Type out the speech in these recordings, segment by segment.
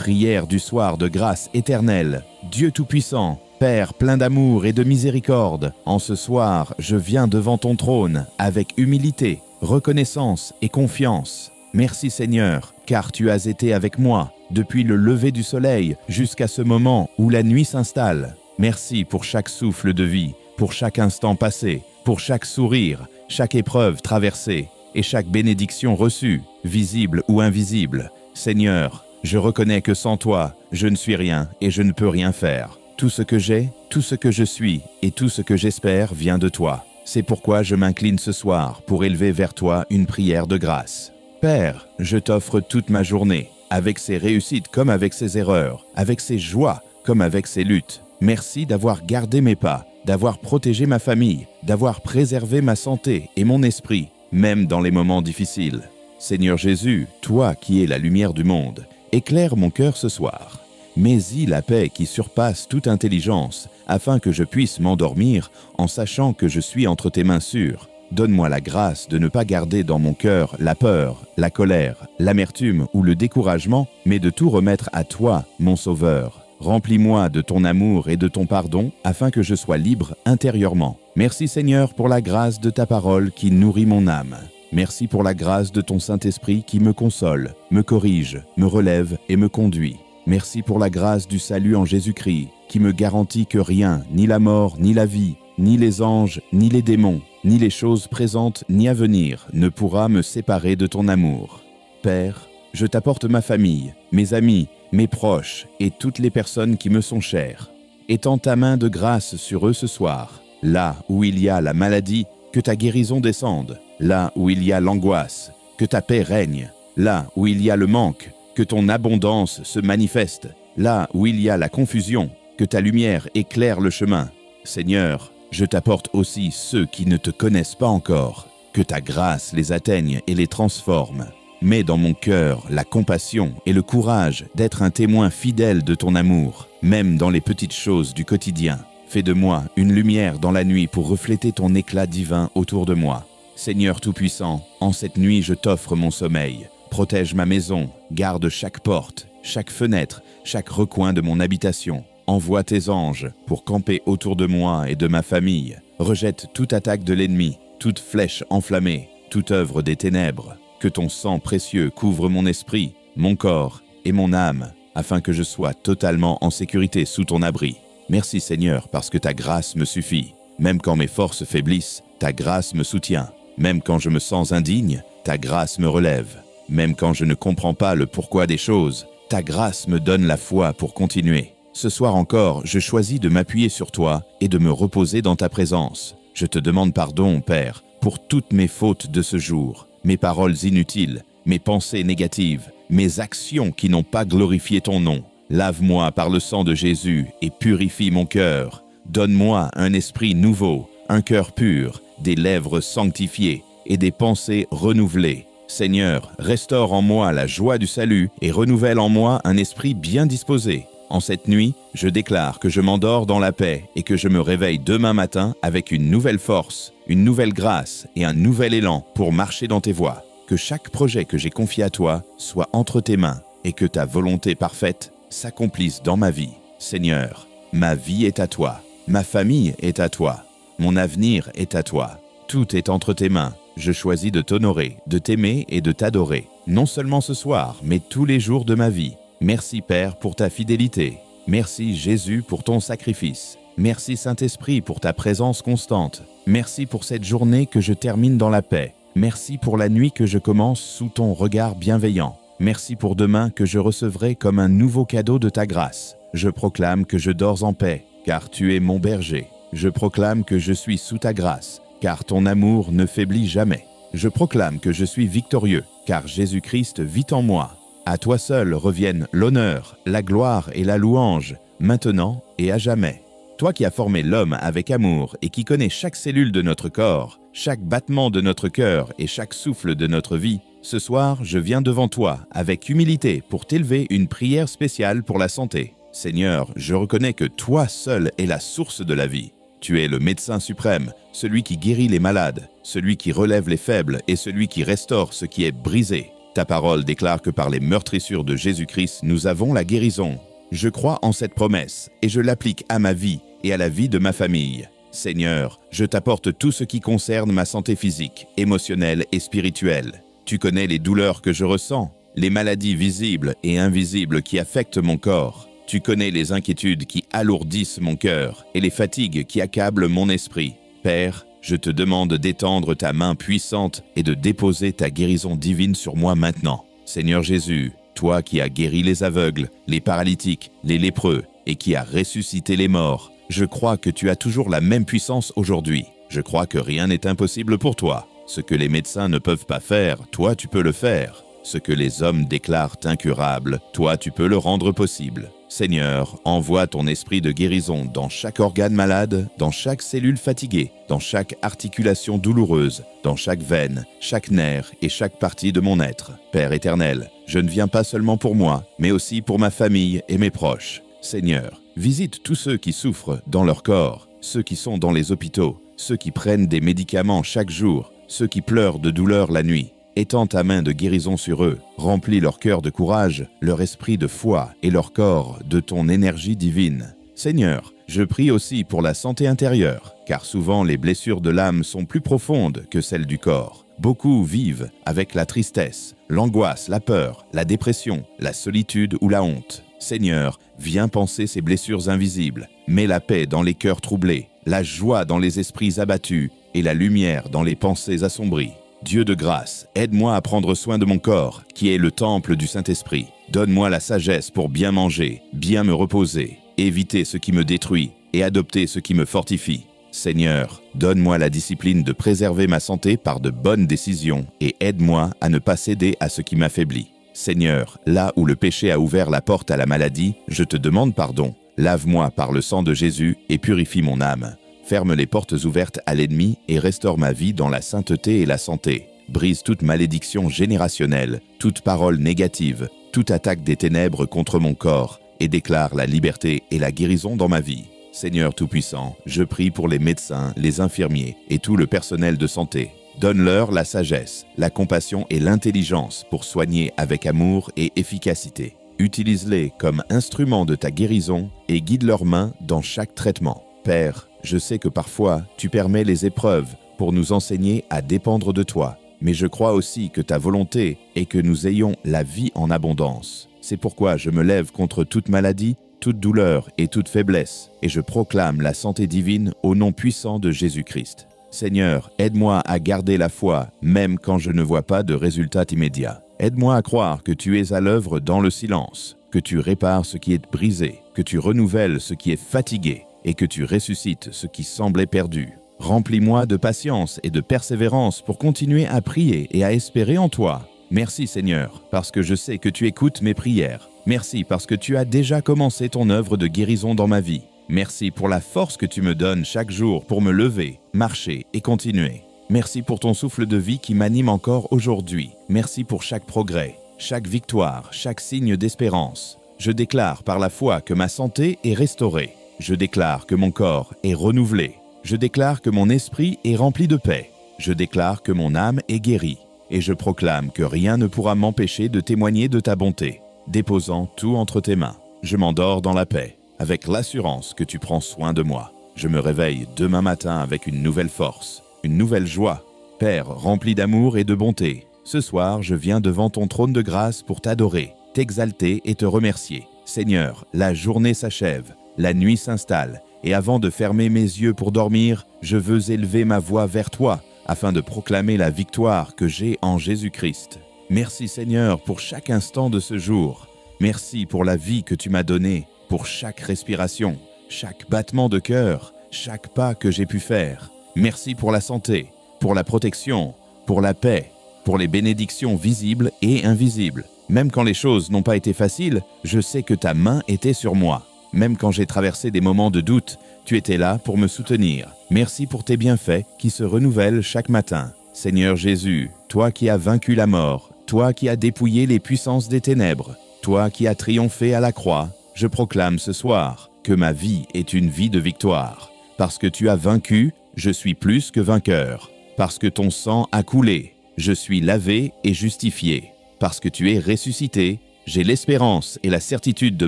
prière du soir de grâce éternelle. Dieu Tout-Puissant, Père plein d'amour et de miséricorde, en ce soir, je viens devant ton trône avec humilité, reconnaissance et confiance. Merci Seigneur, car tu as été avec moi depuis le lever du soleil jusqu'à ce moment où la nuit s'installe. Merci pour chaque souffle de vie, pour chaque instant passé, pour chaque sourire, chaque épreuve traversée et chaque bénédiction reçue, visible ou invisible. Seigneur, je reconnais que sans toi, je ne suis rien et je ne peux rien faire. Tout ce que j'ai, tout ce que je suis et tout ce que j'espère vient de toi. C'est pourquoi je m'incline ce soir pour élever vers toi une prière de grâce. Père, je t'offre toute ma journée, avec ses réussites comme avec ses erreurs, avec ses joies comme avec ses luttes. Merci d'avoir gardé mes pas, d'avoir protégé ma famille, d'avoir préservé ma santé et mon esprit, même dans les moments difficiles. Seigneur Jésus, toi qui es la lumière du monde, éclaire mon cœur ce soir. Mets-y la paix qui surpasse toute intelligence, afin que je puisse m'endormir en sachant que je suis entre tes mains sûres. Donne-moi la grâce de ne pas garder dans mon cœur la peur, la colère, l'amertume ou le découragement, mais de tout remettre à toi, mon Sauveur. Remplis-moi de ton amour et de ton pardon, afin que je sois libre intérieurement. Merci Seigneur pour la grâce de ta parole qui nourrit mon âme. Merci pour la grâce de ton Saint-Esprit qui me console, me corrige, me relève et me conduit. Merci pour la grâce du salut en Jésus-Christ, qui me garantit que rien, ni la mort, ni la vie, ni les anges, ni les démons, ni les choses présentes, ni à venir, ne pourra me séparer de ton amour. Père, je t'apporte ma famille, mes amis, mes proches et toutes les personnes qui me sont chères. Étends ta main de grâce sur eux ce soir. Là où il y a la maladie, que ta guérison descende. Là où il y a l'angoisse, que ta paix règne. Là où il y a le manque, que ton abondance se manifeste. Là où il y a la confusion, que ta lumière éclaire le chemin. Seigneur, je t'apporte aussi ceux qui ne te connaissent pas encore. Que ta grâce les atteigne et les transforme. Mets dans mon cœur la compassion et le courage d'être un témoin fidèle de ton amour, même dans les petites choses du quotidien. Fais de moi une lumière dans la nuit pour refléter ton éclat divin autour de moi. Seigneur Tout-Puissant, en cette nuit je t'offre mon sommeil. Protège ma maison, garde chaque porte, chaque fenêtre, chaque recoin de mon habitation. Envoie tes anges pour camper autour de moi et de ma famille. Rejette toute attaque de l'ennemi, toute flèche enflammée, toute œuvre des ténèbres. Que ton sang précieux couvre mon esprit, mon corps et mon âme, afin que je sois totalement en sécurité sous ton abri. Merci Seigneur, parce que ta grâce me suffit. Même quand mes forces faiblissent, ta grâce me soutient. Même quand je me sens indigne, ta grâce me relève. Même quand je ne comprends pas le pourquoi des choses, ta grâce me donne la foi pour continuer. Ce soir encore, je choisis de m'appuyer sur toi et de me reposer dans ta présence. Je te demande pardon, Père, pour toutes mes fautes de ce jour, mes paroles inutiles, mes pensées négatives, mes actions qui n'ont pas glorifié ton nom. Lave-moi par le sang de Jésus et purifie mon cœur. Donne-moi un esprit nouveau, un cœur pur, des lèvres sanctifiées et des pensées renouvelées. Seigneur, restaure en moi la joie du salut et renouvelle en moi un esprit bien disposé. En cette nuit, je déclare que je m'endors dans la paix et que je me réveille demain matin avec une nouvelle force, une nouvelle grâce et un nouvel élan pour marcher dans tes voies. Que chaque projet que j'ai confié à toi soit entre tes mains et que ta volonté parfaite s'accomplisse dans ma vie. Seigneur, ma vie est à toi, ma famille est à toi, mon avenir est à toi. Tout est entre tes mains. Je choisis de t'honorer, de t'aimer et de t'adorer, non seulement ce soir, mais tous les jours de ma vie. Merci Père pour ta fidélité. Merci Jésus pour ton sacrifice. Merci Saint-Esprit pour ta présence constante. Merci pour cette journée que je termine dans la paix. Merci pour la nuit que je commence sous ton regard bienveillant. Merci pour demain que je recevrai comme un nouveau cadeau de ta grâce. Je proclame que je dors en paix, car tu es mon berger. Je proclame que je suis sous ta grâce, car ton amour ne faiblit jamais. Je proclame que je suis victorieux, car Jésus-Christ vit en moi. À toi seul reviennent l'honneur, la gloire et la louange, maintenant et à jamais. Toi qui as formé l'homme avec amour et qui connais chaque cellule de notre corps, chaque battement de notre cœur et chaque souffle de notre vie, ce soir, je viens devant toi avec humilité pour t'élever une prière spéciale pour la santé. Seigneur, je reconnais que toi seul es la source de la vie. Tu es le médecin suprême, celui qui guérit les malades, celui qui relève les faibles et celui qui restaure ce qui est brisé. Ta parole déclare que par les meurtrissures de Jésus-Christ, nous avons la guérison. Je crois en cette promesse et je l'applique à ma vie et à la vie de ma famille. Seigneur, je t'apporte tout ce qui concerne ma santé physique, émotionnelle et spirituelle. Tu connais les douleurs que je ressens, les maladies visibles et invisibles qui affectent mon corps. Tu connais les inquiétudes qui alourdissent mon cœur et les fatigues qui accablent mon esprit. Père, je te demande d'étendre ta main puissante et de déposer ta guérison divine sur moi maintenant. Seigneur Jésus, toi qui as guéri les aveugles, les paralytiques, les lépreux et qui as ressuscité les morts, je crois que tu as toujours la même puissance aujourd'hui. Je crois que rien n'est impossible pour toi. Ce que les médecins ne peuvent pas faire, toi tu peux le faire. Ce que les hommes déclarent incurable, toi tu peux le rendre possible. Seigneur, envoie ton esprit de guérison dans chaque organe malade, dans chaque cellule fatiguée, dans chaque articulation douloureuse, dans chaque veine, chaque nerf et chaque partie de mon être. Père éternel, je ne viens pas seulement pour moi, mais aussi pour ma famille et mes proches. Seigneur, visite tous ceux qui souffrent dans leur corps, ceux qui sont dans les hôpitaux, ceux qui prennent des médicaments chaque jour, ceux qui pleurent de douleur la nuit. Étends ta main de guérison sur eux, remplis leur cœur de courage, leur esprit de foi et leur corps de ton énergie divine. Seigneur, je prie aussi pour la santé intérieure, car souvent les blessures de l'âme sont plus profondes que celles du corps. Beaucoup vivent avec la tristesse, l'angoisse, la peur, la dépression, la solitude ou la honte. Seigneur, viens panser ces blessures invisibles, mets la paix dans les cœurs troublés, la joie dans les esprits abattus et la lumière dans les pensées assombries. Dieu de grâce, aide-moi à prendre soin de mon corps, qui est le temple du Saint-Esprit. Donne-moi la sagesse pour bien manger, bien me reposer, éviter ce qui me détruit et adopter ce qui me fortifie. Seigneur, donne-moi la discipline de préserver ma santé par de bonnes décisions et aide-moi à ne pas céder à ce qui m'affaiblit. Seigneur, là où le péché a ouvert la porte à la maladie, je te demande pardon. Lave-moi par le sang de Jésus et purifie mon âme. Ferme les portes ouvertes à l'ennemi et restaure ma vie dans la sainteté et la santé. Brise toute malédiction générationnelle, toute parole négative, toute attaque des ténèbres contre mon corps et déclare la liberté et la guérison dans ma vie. Seigneur Tout-Puissant, je prie pour les médecins, les infirmiers et tout le personnel de santé. Donne-leur la sagesse, la compassion et l'intelligence pour soigner avec amour et efficacité. Utilise-les comme instruments de ta guérison et guide leurs mains dans chaque traitement. Père, je sais que parfois, tu permets les épreuves pour nous enseigner à dépendre de toi. Mais je crois aussi que ta volonté est que nous ayons la vie en abondance. C'est pourquoi je me lève contre toute maladie, toute douleur et toute faiblesse, et je proclame la santé divine au nom puissant de Jésus-Christ. Seigneur, aide-moi à garder la foi, même quand je ne vois pas de résultat immédiat. Aide-moi à croire que tu es à l'œuvre dans le silence, que tu répares ce qui est brisé, que tu renouvelles ce qui est fatigué, et que tu ressuscites ce qui semblait perdu. Remplis-moi de patience et de persévérance pour continuer à prier et à espérer en toi. Merci Seigneur, parce que je sais que tu écoutes mes prières. Merci parce que tu as déjà commencé ton œuvre de guérison dans ma vie. Merci pour la force que tu me donnes chaque jour pour me lever, marcher et continuer. Merci pour ton souffle de vie qui m'anime encore aujourd'hui. Merci pour chaque progrès, chaque victoire, chaque signe d'espérance. Je déclare par la foi que ma santé est restaurée. Je déclare que mon corps est renouvelé. Je déclare que mon esprit est rempli de paix. Je déclare que mon âme est guérie. Et je proclame que rien ne pourra m'empêcher de témoigner de ta bonté, déposant tout entre tes mains. Je m'endors dans la paix, avec l'assurance que tu prends soin de moi. Je me réveille demain matin avec une nouvelle force, une nouvelle joie. Père, rempli d'amour et de bonté, ce soir, je viens devant ton trône de grâce pour t'adorer, t'exalter et te remercier. Seigneur, la journée s'achève. La nuit s'installe, et avant de fermer mes yeux pour dormir, je veux élever ma voix vers toi, afin de proclamer la victoire que j'ai en Jésus-Christ. Merci Seigneur pour chaque instant de ce jour. Merci pour la vie que tu m'as donnée, pour chaque respiration, chaque battement de cœur, chaque pas que j'ai pu faire. Merci pour la santé, pour la protection, pour la paix, pour les bénédictions visibles et invisibles. Même quand les choses n'ont pas été faciles, je sais que ta main était sur moi. Même quand j'ai traversé des moments de doute, tu étais là pour me soutenir. Merci pour tes bienfaits qui se renouvellent chaque matin. Seigneur Jésus, toi qui as vaincu la mort, toi qui as dépouillé les puissances des ténèbres, toi qui as triomphé à la croix, je proclame ce soir que ma vie est une vie de victoire. Parce que tu as vaincu, je suis plus que vainqueur. Parce que ton sang a coulé, je suis lavé et justifié. parce que tu es ressuscité, j'ai l'espérance et la certitude de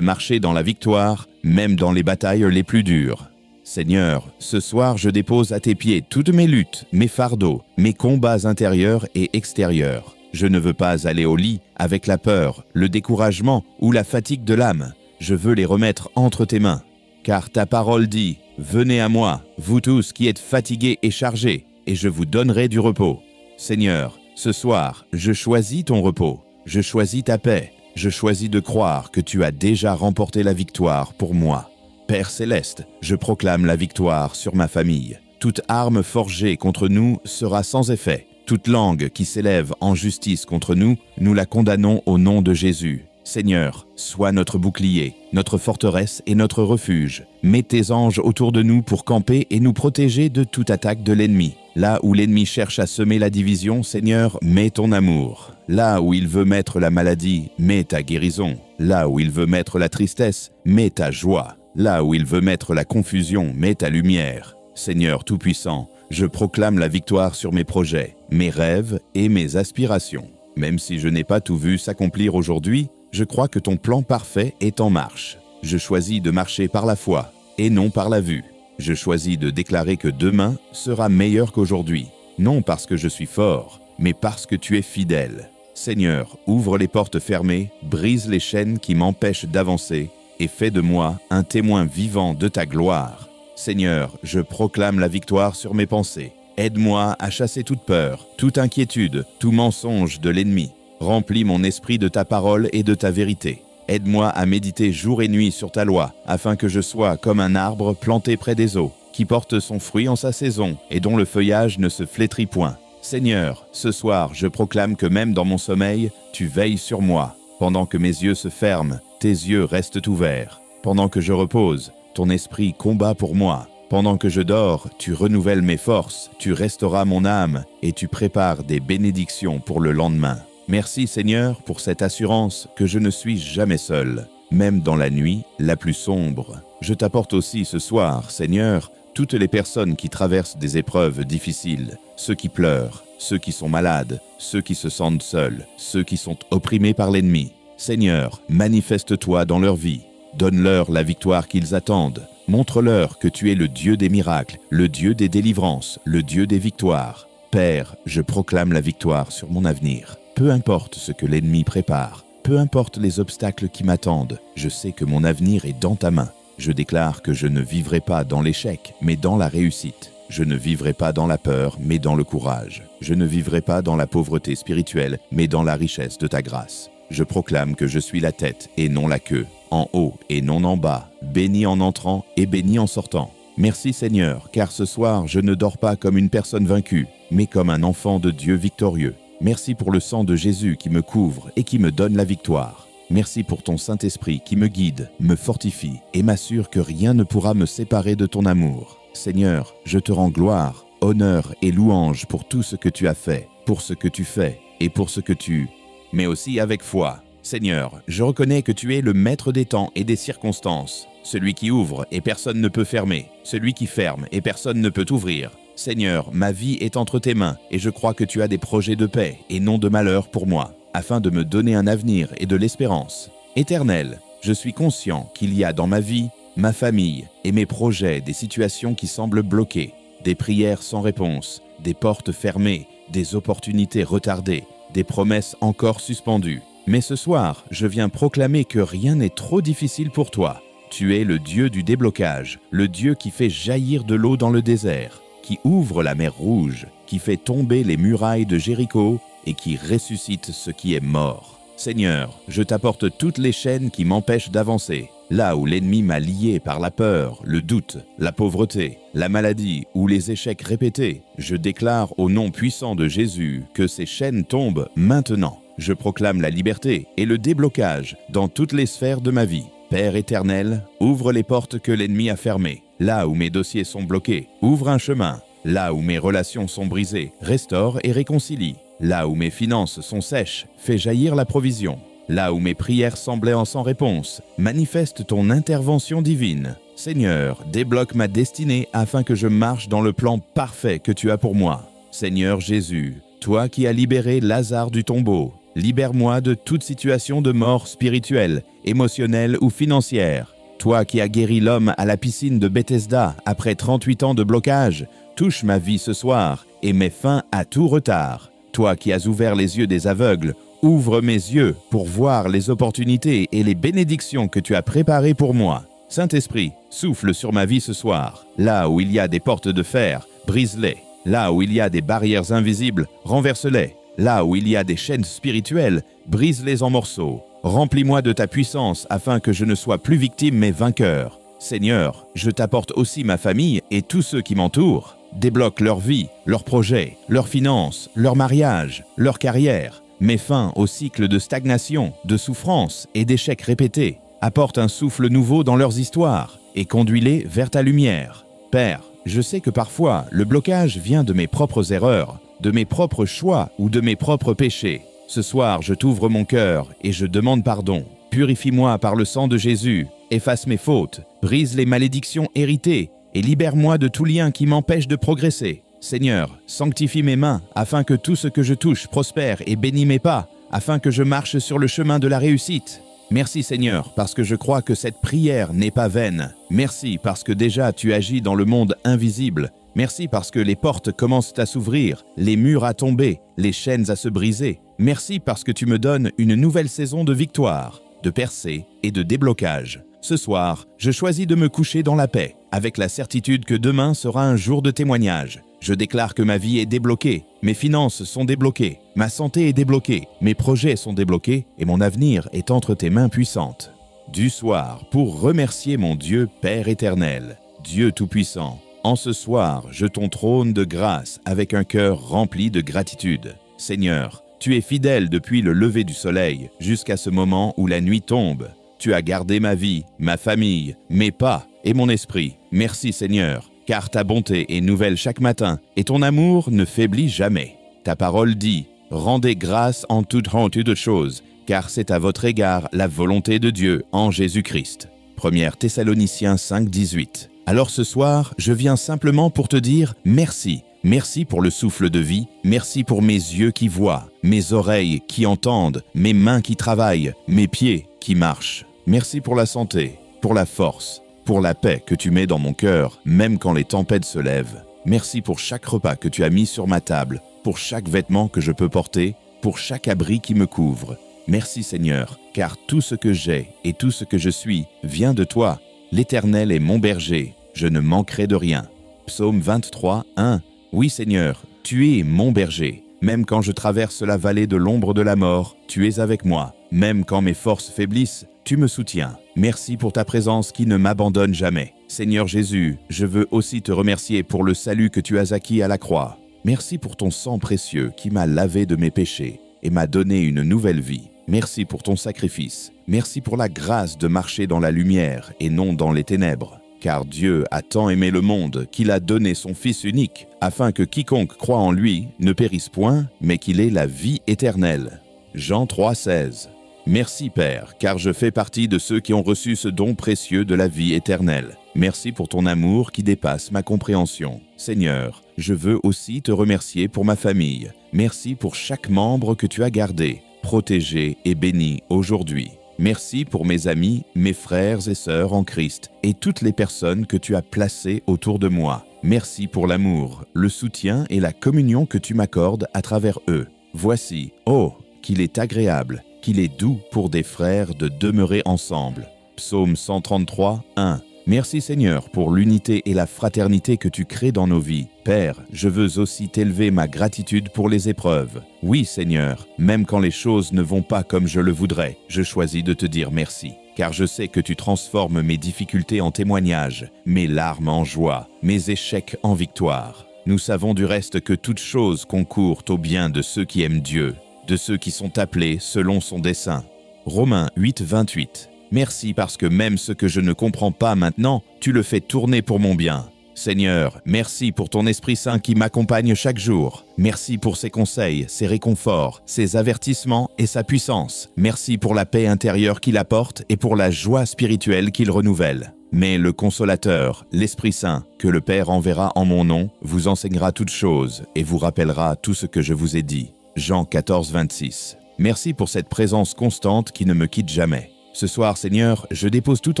marcher dans la victoire, même dans les batailles les plus dures. Seigneur, ce soir je dépose à tes pieds toutes mes luttes, mes fardeaux, mes combats intérieurs et extérieurs. Je ne veux pas aller au lit avec la peur, le découragement ou la fatigue de l'âme. Je veux les remettre entre tes mains. Car ta parole dit, « Venez à moi, vous tous qui êtes fatigués et chargés, et je vous donnerai du repos. » Seigneur, ce soir, je choisis ton repos, je choisis ta paix, je choisis de croire que tu as déjà remporté la victoire pour moi. Père céleste, je proclame la victoire sur ma famille. Toute arme forgée contre nous sera sans effet. Toute langue qui s'élève en justice contre nous, nous la condamnons au nom de Jésus. Seigneur, sois notre bouclier, notre forteresse et notre refuge. Mets tes anges autour de nous pour camper et nous protéger de toute attaque de l'ennemi. Là où l'ennemi cherche à semer la division, Seigneur, mets ton amour. Là où il veut mettre la maladie, mets ta guérison. Là où il veut mettre la tristesse, mets ta joie. Là où il veut mettre la confusion, mets ta lumière. Seigneur Tout-Puissant, je proclame la victoire sur mes projets, mes rêves et mes aspirations. Même si je n'ai pas tout vu s'accomplir aujourd'hui, je crois que ton plan parfait est en marche. Je choisis de marcher par la foi et non par la vue. Je choisis de déclarer que demain sera meilleur qu'aujourd'hui, non parce que je suis fort, mais parce que tu es fidèle. Seigneur, ouvre les portes fermées, brise les chaînes qui m'empêchent d'avancer et fais de moi un témoin vivant de ta gloire. Seigneur, je proclame la victoire sur mes pensées. Aide-moi à chasser toute peur, toute inquiétude, tout mensonge de l'ennemi. Remplis mon esprit de ta parole et de ta vérité. Aide-moi à méditer jour et nuit sur ta loi, afin que je sois comme un arbre planté près des eaux, qui porte son fruit en sa saison et dont le feuillage ne se flétrit point. Seigneur, ce soir, je proclame que même dans mon sommeil, tu veilles sur moi. Pendant que mes yeux se ferment, tes yeux restent ouverts. Pendant que je repose, ton esprit combat pour moi. Pendant que je dors, tu renouvelles mes forces, tu restauras mon âme et tu prépares des bénédictions pour le lendemain. Merci Seigneur pour cette assurance que je ne suis jamais seul, même dans la nuit la plus sombre. Je t'apporte aussi ce soir, Seigneur, toutes les personnes qui traversent des épreuves difficiles, ceux qui pleurent, ceux qui sont malades, ceux qui se sentent seuls, ceux qui sont opprimés par l'ennemi. Seigneur, manifeste-toi dans leur vie. Donne-leur la victoire qu'ils attendent. Montre-leur que tu es le Dieu des miracles, le Dieu des délivrances, le Dieu des victoires. Père, je proclame la victoire sur mon avenir. Peu importe ce que l'ennemi prépare, peu importe les obstacles qui m'attendent, je sais que mon avenir est dans ta main. Je déclare que je ne vivrai pas dans l'échec, mais dans la réussite. Je ne vivrai pas dans la peur, mais dans le courage. Je ne vivrai pas dans la pauvreté spirituelle, mais dans la richesse de ta grâce. Je proclame que je suis la tête et non la queue, en haut et non en bas, béni en entrant et béni en sortant. Merci Seigneur, car ce soir je ne dors pas comme une personne vaincue, mais comme un enfant de Dieu victorieux. Merci pour le sang de Jésus qui me couvre et qui me donne la victoire. Merci pour ton Saint-Esprit qui me guide, me fortifie et m'assure que rien ne pourra me séparer de ton amour. Seigneur, je te rends gloire, honneur et louange pour tout ce que tu as fait, pour ce que tu fais et pour ce que tu... mais aussi avec foi. Seigneur, je reconnais que tu es le maître des temps et des circonstances, celui qui ouvre et personne ne peut fermer, celui qui ferme et personne ne peut ouvrir. Seigneur, ma vie est entre tes mains et je crois que tu as des projets de paix et non de malheur pour moi, afin de me donner un avenir et de l'espérance. Éternel, je suis conscient qu'il y a dans ma vie, ma famille et mes projets des situations qui semblent bloquées, des prières sans réponse, des portes fermées, des opportunités retardées, des promesses encore suspendues. Mais ce soir, je viens proclamer que rien n'est trop difficile pour toi. Tu es le Dieu du déblocage, le Dieu qui fait jaillir de l'eau dans le désert, qui ouvre la mer Rouge, qui fait tomber les murailles de Jéricho et qui ressuscite ce qui est mort. Seigneur, je t'apporte toutes les chaînes qui m'empêchent d'avancer. Là où l'ennemi m'a lié par la peur, le doute, la pauvreté, la maladie ou les échecs répétés, je déclare au nom puissant de Jésus que ces chaînes tombent maintenant. Je proclame la liberté et le déblocage dans toutes les sphères de ma vie. Père éternel, ouvre les portes que l'ennemi a fermées. Là où mes dossiers sont bloqués, ouvre un chemin. Là où mes relations sont brisées, restaure et réconcilie. Là où mes finances sont sèches, fais jaillir la provision. Là où mes prières semblaient sans réponse, manifeste ton intervention divine. Seigneur, débloque ma destinée afin que je marche dans le plan parfait que tu as pour moi. Seigneur Jésus, toi qui as libéré Lazare du tombeau, Libère-moi de toute situation de mort spirituelle, émotionnelle ou financière. Toi qui as guéri l'homme à la piscine de Bethesda après 38 ans de blocage, touche ma vie ce soir et mets fin à tout retard. Toi qui as ouvert les yeux des aveugles, ouvre mes yeux pour voir les opportunités et les bénédictions que tu as préparées pour moi. Saint-Esprit, souffle sur ma vie ce soir. Là où il y a des portes de fer, brise-les. Là où il y a des barrières invisibles, renverse-les. Là où il y a des chaînes spirituelles, brise-les en morceaux. Remplis-moi de ta puissance afin que je ne sois plus victime mais vainqueur. Seigneur, je t'apporte aussi ma famille et tous ceux qui m'entourent. Débloque leur vie, leurs projets, leurs finances, leur mariage, leur carrière. Mets fin au cycle de stagnation, de souffrance et d'échecs répétés. Apporte un souffle nouveau dans leurs histoires et conduis-les vers ta lumière. Père, je sais que parfois le blocage vient de mes propres erreurs, de mes propres choix ou de mes propres péchés. Ce soir, je t'ouvre mon cœur et je demande pardon. Purifie-moi par le sang de Jésus, efface mes fautes, brise les malédictions héritées et libère-moi de tout lien qui m'empêche de progresser. Seigneur, sanctifie mes mains afin que tout ce que je touche prospère et bénis mes pas, afin que je marche sur le chemin de la réussite. Merci Seigneur, parce que je crois que cette prière n'est pas vaine. Merci parce que déjà tu agis dans le monde invisible. Merci parce que les portes commencent à s'ouvrir, les murs à tomber, les chaînes à se briser. Merci parce que tu me donnes une nouvelle saison de victoire, de percée et de déblocage. Ce soir, je choisis de me coucher dans la paix, avec la certitude que demain sera un jour de témoignage. Je déclare que ma vie est débloquée, mes finances sont débloquées, ma santé est débloquée, mes projets sont débloqués et mon avenir est entre tes mains puissantes. Du soir, pour remercier mon Dieu Père éternel, Dieu Tout-Puissant, en ce soir, je ton trône de grâce avec un cœur rempli de gratitude. Seigneur, tu es fidèle depuis le lever du soleil jusqu'à ce moment où la nuit tombe. Tu as gardé ma vie, ma famille, mes pas et mon esprit. Merci Seigneur, car ta bonté est nouvelle chaque matin et ton amour ne faiblit jamais. Ta parole dit « Rendez grâce en toute chose, car c'est à votre égard la volonté de Dieu en Jésus-Christ. » 1 Thessaloniciens 5, 18. Alors ce soir, je viens simplement pour te dire merci. Merci pour le souffle de vie, merci pour mes yeux qui voient, mes oreilles qui entendent, mes mains qui travaillent, mes pieds qui marchent. Merci pour la santé, pour la force, pour la paix que tu mets dans mon cœur, même quand les tempêtes se lèvent. Merci pour chaque repas que tu as mis sur ma table, pour chaque vêtement que je peux porter, pour chaque abri qui me couvre. Merci Seigneur, car tout ce que j'ai et tout ce que je suis vient de toi. L'Éternel est mon berger, je ne manquerai de rien. Psaume 23, 1. Oui Seigneur, tu es mon berger. Même quand je traverse la vallée de l'ombre de la mort, tu es avec moi. Même quand mes forces faiblissent, tu me soutiens. Merci pour ta présence qui ne m'abandonne jamais. Seigneur Jésus, je veux aussi te remercier pour le salut que tu as acquis à la croix. Merci pour ton sang précieux qui m'a lavé de mes péchés et m'a donné une nouvelle vie. Merci pour ton sacrifice. Merci pour la grâce de marcher dans la lumière et non dans les ténèbres. Car Dieu a tant aimé le monde qu'il a donné son Fils unique, afin que quiconque croit en lui ne périsse point, mais qu'il ait la vie éternelle. Jean 3, 16. Merci Père, car je fais partie de ceux qui ont reçu ce don précieux de la vie éternelle. Merci pour ton amour qui dépasse ma compréhension. Seigneur, je veux aussi te remercier pour ma famille. Merci pour chaque membre que tu as gardé, protégé et béni aujourd'hui. Merci pour mes amis, mes frères et sœurs en Christ et toutes les personnes que tu as placées autour de moi. Merci pour l'amour, le soutien et la communion que tu m'accordes à travers eux. Voici, oh, qu'il est agréable, qu'il est doux pour des frères de demeurer ensemble. Psaume 133, 1. Merci Seigneur pour l'unité et la fraternité que tu crées dans nos vies. Père, je veux aussi t'élever ma gratitude pour les épreuves. Oui Seigneur, même quand les choses ne vont pas comme je le voudrais, je choisis de te dire merci. Car je sais que tu transformes mes difficultés en témoignages, mes larmes en joie, mes échecs en victoire. Nous savons du reste que toute chose concourt au bien de ceux qui aiment Dieu, de ceux qui sont appelés selon son dessein. Romains 8, 28. Merci parce que même ce que je ne comprends pas maintenant, tu le fais tourner pour mon bien. Seigneur, merci pour ton Esprit Saint qui m'accompagne chaque jour. Merci pour ses conseils, ses réconforts, ses avertissements et sa puissance. Merci pour la paix intérieure qu'il apporte et pour la joie spirituelle qu'il renouvelle. Mais le Consolateur, l'Esprit Saint, que le Père enverra en mon nom, vous enseignera toutes choses et vous rappellera tout ce que je vous ai dit. Jean 14, 26. Merci pour cette présence constante qui ne me quitte jamais. Ce soir, Seigneur, je dépose tout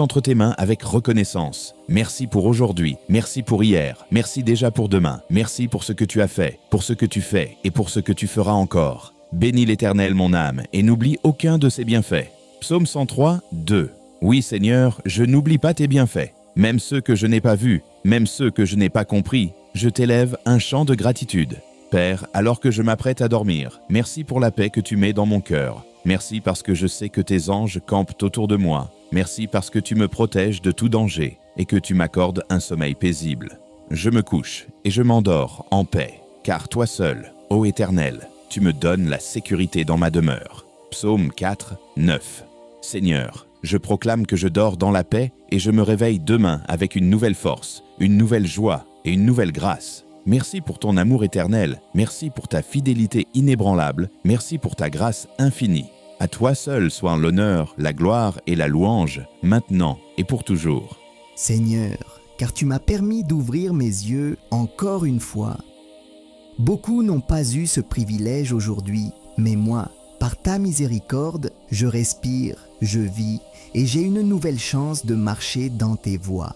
entre tes mains avec reconnaissance. Merci pour aujourd'hui, merci pour hier, merci déjà pour demain. Merci pour ce que tu as fait, pour ce que tu fais et pour ce que tu feras encore. Bénis l'Éternel mon âme et n'oublie aucun de ses bienfaits. Psaume 103, 2. Oui, Seigneur, je n'oublie pas tes bienfaits. Même ceux que je n'ai pas vus, même ceux que je n'ai pas compris, je t'élève un chant de gratitude. Père, alors que je m'apprête à dormir, merci pour la paix que tu mets dans mon cœur. Merci parce que je sais que tes anges campent autour de moi. Merci parce que tu me protèges de tout danger et que tu m'accordes un sommeil paisible. Je me couche et je m'endors en paix, car toi seul, ô Éternel, tu me donnes la sécurité dans ma demeure. Psaume 4, 9. Seigneur, je proclame que je dors dans la paix et je me réveille demain avec une nouvelle force, une nouvelle joie et une nouvelle grâce. Merci pour ton amour éternel, merci pour ta fidélité inébranlable, merci pour ta grâce infinie. À toi seul soient l'honneur, la gloire et la louange, maintenant et pour toujours. Seigneur, car tu m'as permis d'ouvrir mes yeux encore une fois. Beaucoup n'ont pas eu ce privilège aujourd'hui, mais moi, par ta miséricorde, je respire, je vis et j'ai une nouvelle chance de marcher dans tes voies.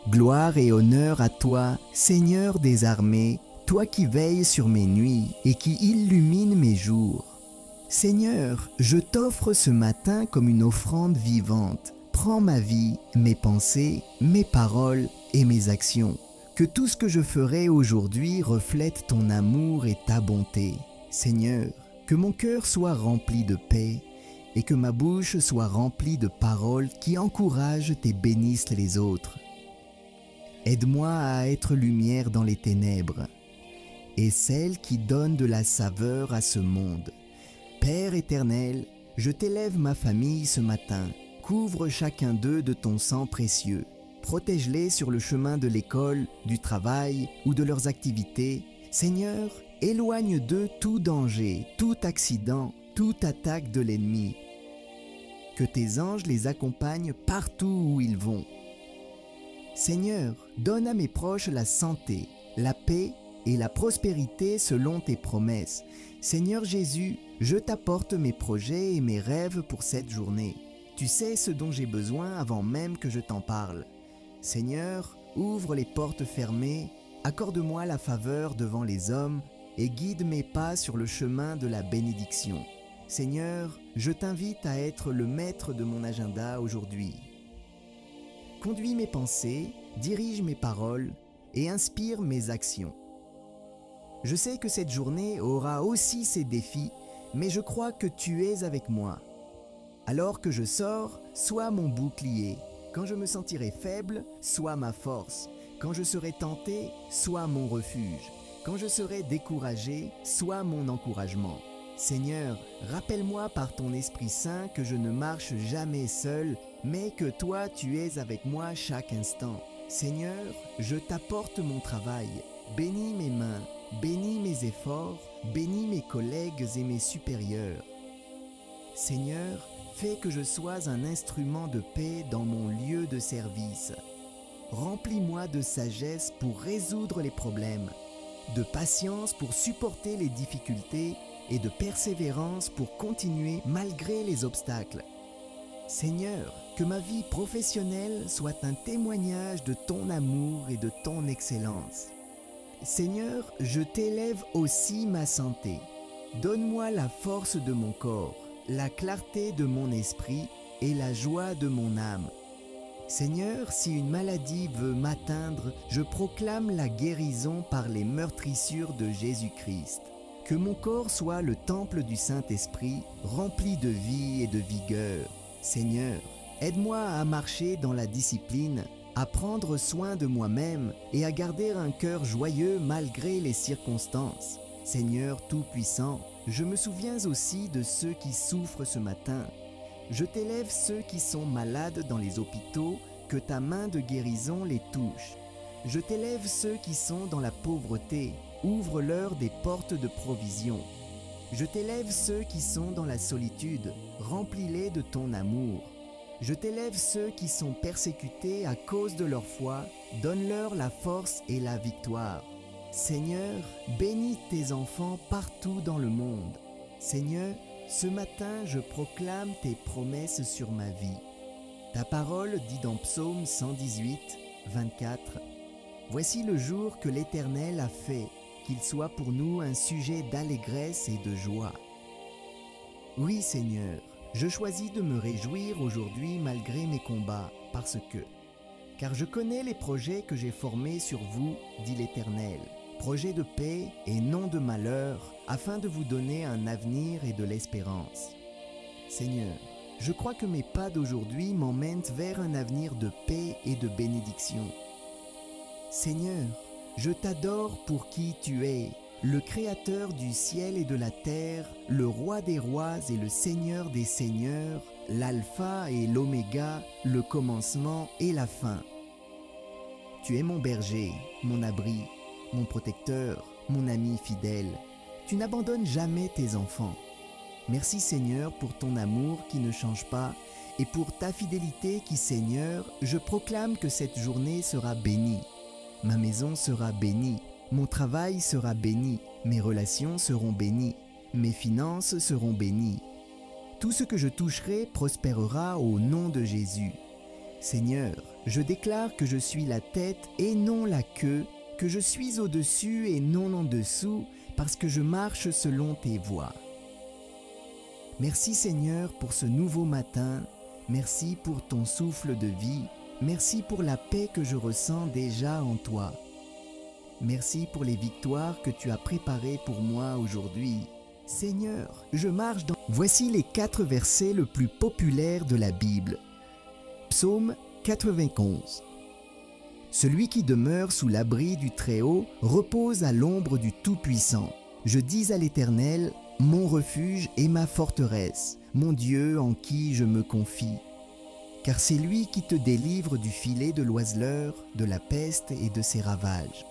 Gloire et honneur à toi, Seigneur des armées, toi qui veilles sur mes nuits et qui illumines mes jours. Seigneur, je t'offre ce matin comme une offrande vivante. Prends ma vie, mes pensées, mes paroles et mes actions. Que tout ce que je ferai aujourd'hui reflète ton amour et ta bonté. Seigneur, que mon cœur soit rempli de paix et que ma bouche soit remplie de paroles qui encouragent et bénissent les autres. Aide-moi à être lumière dans les ténèbres et celle qui donne de la saveur à ce monde. Père éternel, je t'élève ma famille ce matin. Couvre chacun d'eux de ton sang précieux. Protège-les sur le chemin de l'école, du travail ou de leurs activités. Seigneur, éloigne d'eux tout danger, tout accident, toute attaque de l'ennemi. Que tes anges les accompagnent partout où ils vont. Seigneur, donne à mes proches la santé, la paix et la prospérité selon tes promesses. Seigneur Jésus, je t'apporte mes projets et mes rêves pour cette journée. Tu sais ce dont j'ai besoin avant même que je t'en parle. Seigneur, ouvre les portes fermées, accorde-moi la faveur devant les hommes et guide mes pas sur le chemin de la bénédiction. Seigneur, je t'invite à être le maître de mon agenda aujourd'hui. Conduis mes pensées, dirige mes paroles et inspire mes actions. Je sais que cette journée aura aussi ses défis, mais je crois que tu es avec moi. Alors que je sors, sois mon bouclier. Quand je me sentirai faible, sois ma force. Quand je serai tenté, sois mon refuge. Quand je serai découragé, sois mon encouragement. Seigneur, rappelle-moi par ton Esprit Saint que je ne marche jamais seul, mais que toi tu es avec moi chaque instant. Seigneur, je t'apporte mon travail. Bénis mes mains, bénis mes efforts, bénis mes collègues et mes supérieurs. Seigneur, fais que je sois un instrument de paix dans mon lieu de service. Remplis-moi de sagesse pour résoudre les problèmes, de patience pour supporter les difficultés et de persévérance pour continuer malgré les obstacles. Seigneur, que ma vie professionnelle soit un témoignage de ton amour et de ton excellence. Seigneur, je t'élève aussi ma santé. Donne-moi la force de mon corps, la clarté de mon esprit et la joie de mon âme. Seigneur, si une maladie veut m'atteindre, je proclame la guérison par les meurtrissures de Jésus-Christ. Que mon corps soit le temple du Saint-Esprit, rempli de vie et de vigueur. Seigneur, aide-moi à marcher dans la discipline, à prendre soin de moi-même et à garder un cœur joyeux malgré les circonstances. Seigneur Tout-Puissant, je me souviens aussi de ceux qui souffrent ce matin. Je t'élève ceux qui sont malades dans les hôpitaux, que ta main de guérison les touche. Je t'élève ceux qui sont dans la pauvreté, ouvre-leur des portes de provision. Je t'élève ceux qui sont dans la solitude, remplis-les de ton amour. Je t'élève ceux qui sont persécutés à cause de leur foi, donne-leur la force et la victoire. Seigneur, bénis tes enfants partout dans le monde. Seigneur, ce matin je proclame tes promesses sur ma vie. Ta parole dit dans Psaume 118, 24, « Voici le jour que l'Éternel a fait, qu'il soit pour nous un sujet d'allégresse et de joie. » Oui Seigneur, je choisis de me réjouir aujourd'hui malgré mes combats, car je connais les projets que j'ai formés sur vous, dit l'Éternel, projets de paix et non de malheur, afin de vous donner un avenir et de l'espérance. Seigneur, je crois que mes pas d'aujourd'hui m'emmènent vers un avenir de paix et de bénédiction. Seigneur, je t'adore pour qui tu es, le Créateur du ciel et de la terre, le Roi des rois et le Seigneur des seigneurs, l'Alpha et l'Oméga, le commencement et la fin. Tu es mon berger, mon abri, mon protecteur, mon ami fidèle. Tu n'abandonnes jamais tes enfants. Merci Seigneur pour ton amour qui ne change pas et pour ta fidélité qui, Seigneur, je proclame que cette journée sera bénie. Ma maison sera bénie, mon travail sera béni, mes relations seront bénies, mes finances seront bénies. Tout ce que je toucherai prospérera au nom de Jésus. Seigneur, je déclare que je suis la tête et non la queue, que je suis au-dessus et non en dessous, parce que je marche selon tes voies. Merci Seigneur pour ce nouveau matin, merci pour ton souffle de vie, merci pour la paix que je ressens déjà en toi. Merci pour les victoires que tu as préparées pour moi aujourd'hui. Seigneur, je marche dans... Voici les 4 versets le plus populaires de la Bible. Psaume 91. Celui qui demeure sous l'abri du Très-Haut repose à l'ombre du Tout-Puissant. Je dis à l'Éternel, mon refuge et ma forteresse, mon Dieu en qui je me confie. Car c'est lui qui te délivre du filet de l'oiseleur, de la peste et de ses ravages.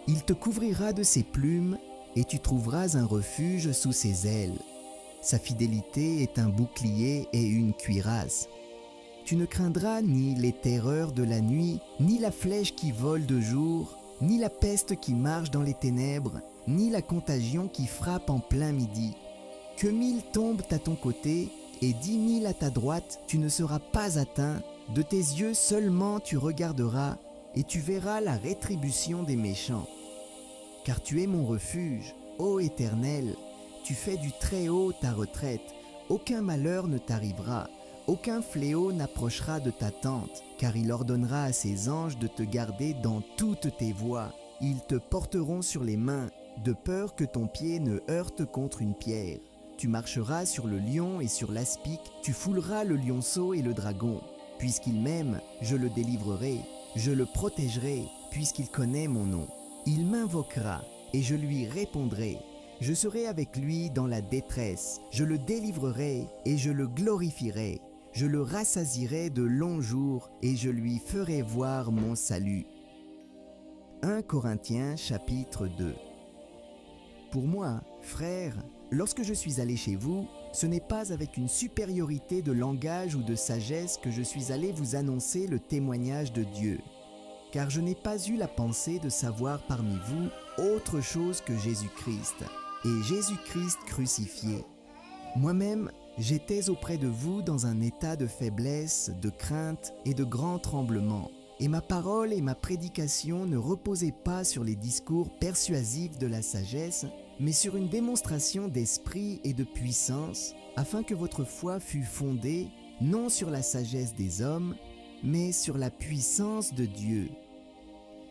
Il te couvrira de ses plumes et tu trouveras un refuge sous ses ailes. Sa fidélité est un bouclier et une cuirasse. Tu ne craindras ni les terreurs de la nuit, ni la flèche qui vole de jour, ni la peste qui marche dans les ténèbres, ni la contagion qui frappe en plein midi. Que 1000 tombent à ton côté et 10 000 à ta droite, tu ne seras pas atteint. De tes yeux seulement tu regarderas et tu verras la rétribution des méchants. Car tu es mon refuge, ô Éternel, tu fais du Très-Haut ta retraite, aucun malheur ne t'arrivera, aucun fléau n'approchera de ta tente, car il ordonnera à ses anges de te garder dans toutes tes voies. Ils te porteront sur les mains, de peur que ton pied ne heurte contre une pierre. Tu marcheras sur le lion et sur l'aspic, tu fouleras le lionceau et le dragon. Puisqu'il m'aime, je le délivrerai, je le protégerai, puisqu'il connaît mon nom. Il m'invoquera et je lui répondrai. Je serai avec lui dans la détresse, je le délivrerai et je le glorifierai. Je le rassasierai de longs jours et je lui ferai voir mon salut. 1 Corinthiens chapitre 2. Pour moi, frères, lorsque je suis allé chez vous, ce n'est pas avec une supériorité de langage ou de sagesse que je suis allé vous annoncer le témoignage de Dieu. Car je n'ai pas eu la pensée de savoir parmi vous autre chose que Jésus-Christ, et Jésus-Christ crucifié. Moi-même, j'étais auprès de vous dans un état de faiblesse, de crainte et de grand tremblement, et ma parole et ma prédication ne reposaient pas sur les discours persuasifs de la sagesse, mais sur une démonstration d'esprit et de puissance, afin que votre foi fût fondée, non sur la sagesse des hommes, mais sur la puissance de Dieu.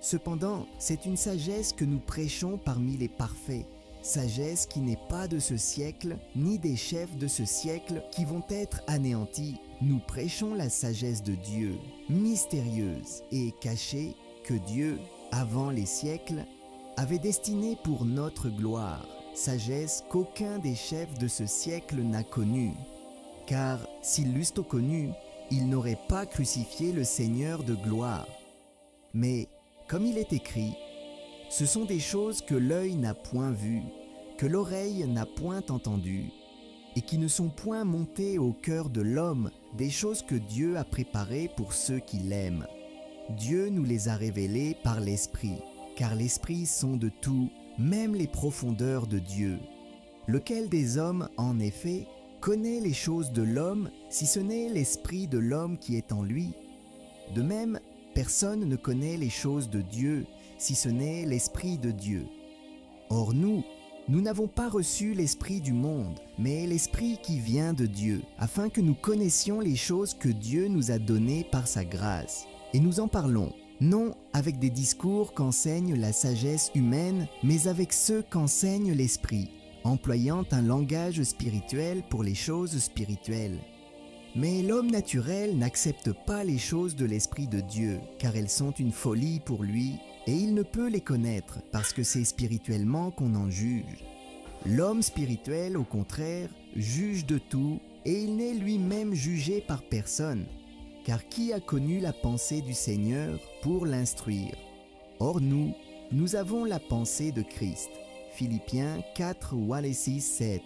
Cependant, c'est une sagesse que nous prêchons parmi les parfaits, sagesse qui n'est pas de ce siècle, ni des chefs de ce siècle qui vont être anéantis. Nous prêchons la sagesse de Dieu, mystérieuse et cachée, que Dieu, avant les siècles, avait destinée pour notre gloire, sagesse qu'aucun des chefs de ce siècle n'a connue. Car s'ils l'eussent connu, ils n'auraient pas crucifié le Seigneur de gloire. Mais, comme il est écrit, ce sont des choses que l'œil n'a point vues, que l'oreille n'a point entendues, et qui ne sont point montées au cœur de l'homme, des choses que Dieu a préparées pour ceux qui l'aiment. Dieu nous les a révélées par l'Esprit, car l'Esprit sonde tout, même les profondeurs de Dieu. Lequel des hommes, en effet, connaît les choses de l'homme si ce n'est l'esprit de l'homme qui est en lui? De même, personne ne connaît les choses de Dieu si ce n'est l'esprit de Dieu. Or nous n'avons pas reçu l'esprit du monde, mais l'esprit qui vient de Dieu, afin que nous connaissions les choses que Dieu nous a données par sa grâce. Et nous en parlons, non avec des discours qu'enseigne la sagesse humaine, mais avec ceux qu'enseigne l'esprit, employant un langage spirituel pour les choses spirituelles. Mais l'homme naturel n'accepte pas les choses de l'Esprit de Dieu, car elles sont une folie pour lui, et il ne peut les connaître, parce que c'est spirituellement qu'on en juge. L'homme spirituel, au contraire, juge de tout, et il n'est lui-même jugé par personne. Car qui a connu la pensée du Seigneur pour l'instruire? Or nous avons la pensée de Christ. Philippiens 4, 1 et 6, 7.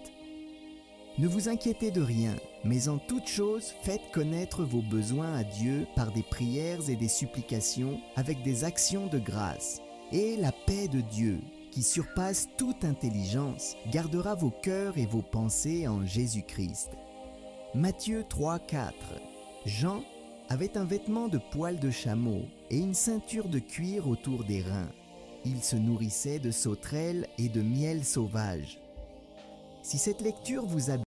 Ne vous inquiétez de rien, mais en toute chose faites connaître vos besoins à Dieu par des prières et des supplications avec des actions de grâce. Et la paix de Dieu, qui surpasse toute intelligence, gardera vos cœurs et vos pensées en Jésus-Christ. Matthieu 3, 4. Jean avait un vêtement de poil de chameau et une ceinture de cuir autour des reins. Il se nourrissait de sauterelles et de miel sauvage. Si cette lecture vous a